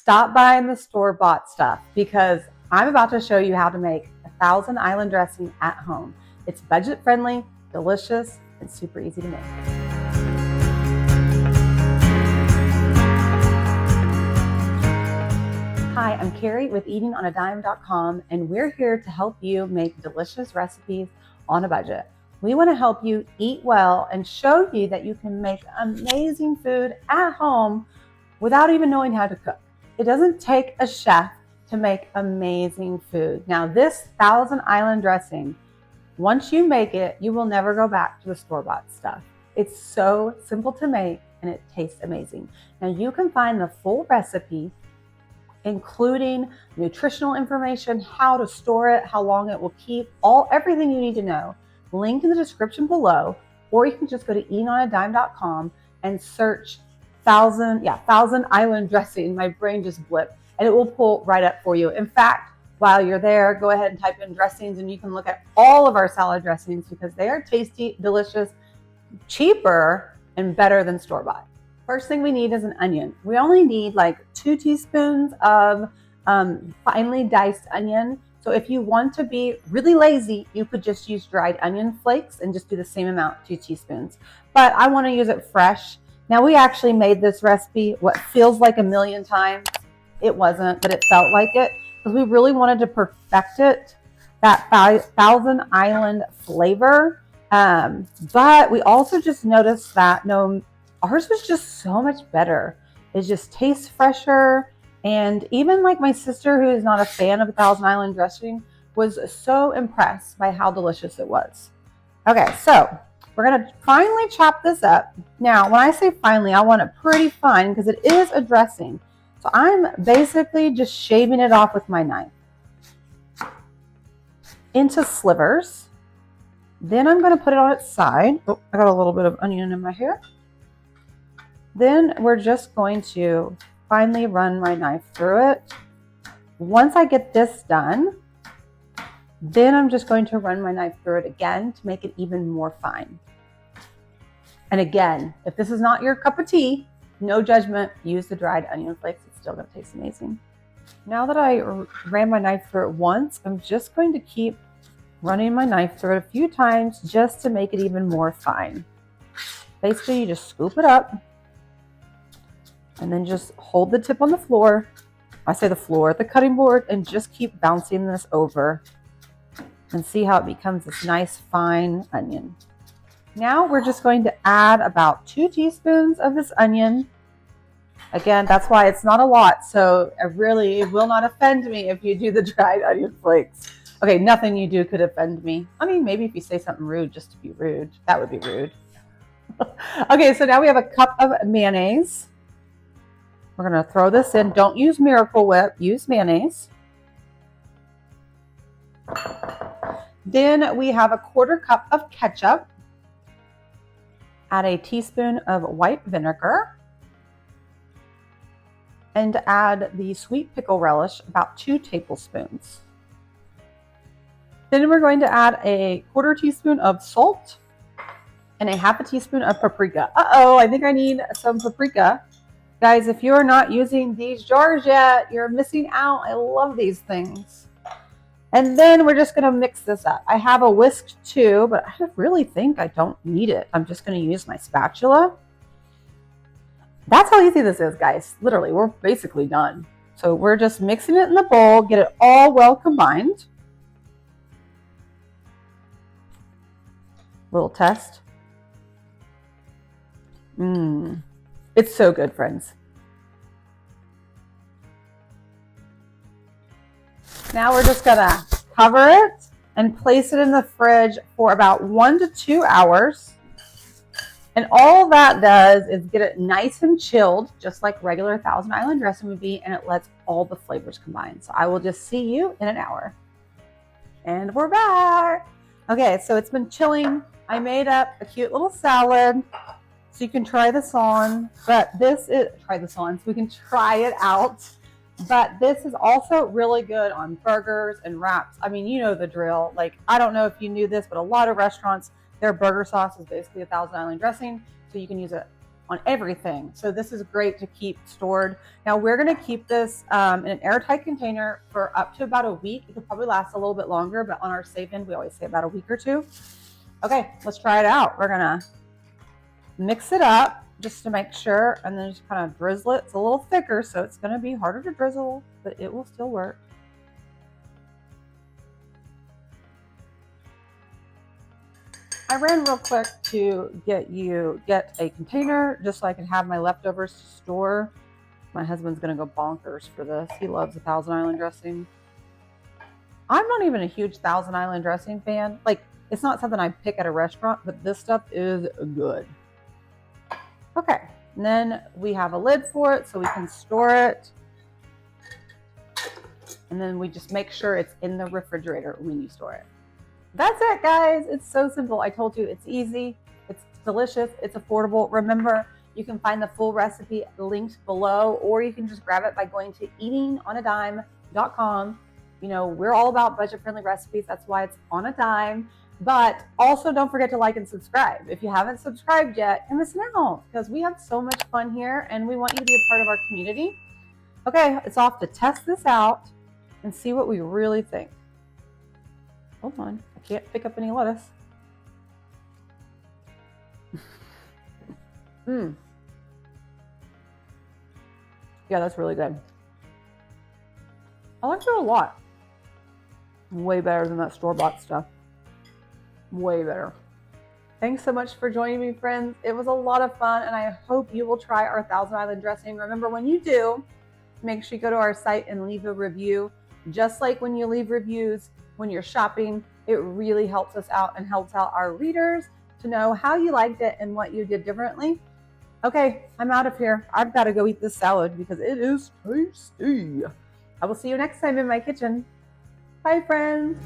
stop buying the store-bought stuff because I'm about to show you how to make a Thousand Island dressing at home. It's budget-friendly, delicious, and super easy to make. Hi, I'm Carrie with eatingonadime.com, and we're here to help you make delicious recipes on a budget. We want to help you eat well and show you that you can make amazing food at home without even knowing how to cook. It doesn't take a chef to make amazing food. Now, this Thousand Island dressing, once you make it, you will never go back to the store-bought stuff. It's so simple to make and it tastes amazing. Now, you can find the full recipe, including nutritional information, how to store it, how long it will keep, everything you need to know, linked in the description below, or you can just go to eatingonadime.com and search Thousand Island dressing. My brain just blipped, and it will pull right up for you. In fact, while you're there, go ahead and type in dressings, and you can look at all of our salad dressings because they are tasty, delicious, cheaper, and better than store-bought. First thing we need is an onion. We only need like 2 teaspoons of finely diced onion. So if you want to be really lazy, you could just use dried onion flakes and just do the same amount, 2 teaspoons. But I want to use it fresh. Now, we actually made this recipe what feels like a million times. It wasn't, but it felt like it because we really wanted to perfect it, that Thousand Island flavor. But we also just noticed that ours was just so much better. It just tastes fresher. And even like my sister, who is not a fan of the Thousand Island dressing, was so impressed by how delicious it was. Okay, so we're gonna finely chop this up. Now, when I say finely, I want it pretty fine because it is a dressing. So I'm basically just shaving it off with my knife into slivers. Then I'm gonna put it on its side. Oh, I got a little bit of onion in my hair. Then we're just going to finely run my knife through it. Once I get this done, then I'm just going to run my knife through it again to make it even more fine. And again, if this is not your cup of tea, no judgment, use the dried onion flakes. It's still gonna taste amazing. Now that I ran my knife through it once, I'm just going to keep running my knife through it a few times just to make it even more fine. Basically, you just scoop it up and then just hold the tip on the floor. I say the floor, the cutting board, and just keep bouncing this over and see how it becomes this nice fine onion. Now we're just going to add about 2 teaspoons of this onion. Again, that's why it's not a lot, so it really will not offend me if you do the dried onion flakes. Okay, nothing you do could offend me. I mean, maybe if you say something rude just to be rude, that would be rude. Okay, so now we have a cup of mayonnaise. We're gonna throw this in. Don't use Miracle Whip, use mayonnaise. Then we have a 1/4 cup of ketchup. Add a teaspoon of white vinegar. And add the Sweet Pickle Relish, about 2 tablespoons. Then we're going to add a 1/4 teaspoon of salt and a 1/2 teaspoon of paprika. I think I need some paprika. Guys, if you're not using these jars yet, you're missing out. I love these things. And then we're just gonna mix this up. I have a whisk too, but I really think I don't need it. I'm just gonna use my spatula. That's how easy this is, guys. Literally, we're basically done. So we're just mixing it in the bowl, get it all well combined. Little test. It's so good, friends. Now we're just gonna cover it and place it in the fridge for about 1 to 2 hours. And all that does is get it nice and chilled, just like regular Thousand Island dressing would be, and it lets all the flavors combine. So I will just see you in an hour. And we're back. Okay, so it's been chilling. I made up a cute little salad. So you can try this on, so we can try it out. But this is also really good on burgers and wraps. I mean, you know the drill. Like, I don't know if you knew this, but a lot of restaurants, their burger sauce is basically a Thousand Island dressing. So you can use it on everything. So this is great to keep stored. Now we're going to keep this in an airtight container for up to about a week. It could probably last a little bit longer, but on our safe end, we always say about a week or two. Okay, let's try it out. We're going to mix it up just to make sure, and then just kind of drizzle it. It's a little thicker, so it's going to be harder to drizzle, but it will still work. I ran real quick to get a container just so I can have my leftovers to store. My husband's gonna go bonkers for this. He loves the Thousand Island dressing. I'm not even a huge Thousand Island dressing fan. Like, it's not something I pick at a restaurant, but this stuff is good. Okay, and then we have a lid for it so we can store it. And then we just make sure it's in the refrigerator when you store it. That's it, guys. It's so simple. I told you it's easy, it's delicious, it's affordable. Remember, you can find the full recipe linked below, or you can just grab it by going to eatingonadime.com. You know, we're all about budget-friendly recipes. That's why it's on a dime. But also don't forget to like and subscribe. If you haven't subscribed yet, you're missing out because we have so much fun here and we want you to be a part of our community. Okay, it's off to test this out and see what we really think. Hold on, I can't pick up any lettuce. Yeah, that's really good. I like it a lot. Way better than that store-bought stuff. Way better. Thanks so much for joining me, friends. It was a lot of fun, and I hope you will try our Thousand Island dressing. Remember, when you do, make sure you go to our site and leave a review. Just like when you leave reviews when you're shopping, it really helps us out and helps out our readers to know how you liked it and what you did differently. Okay, I'm out of here. I've got to go eat this salad because it is tasty. I will see you next time in my kitchen. Bye, friends.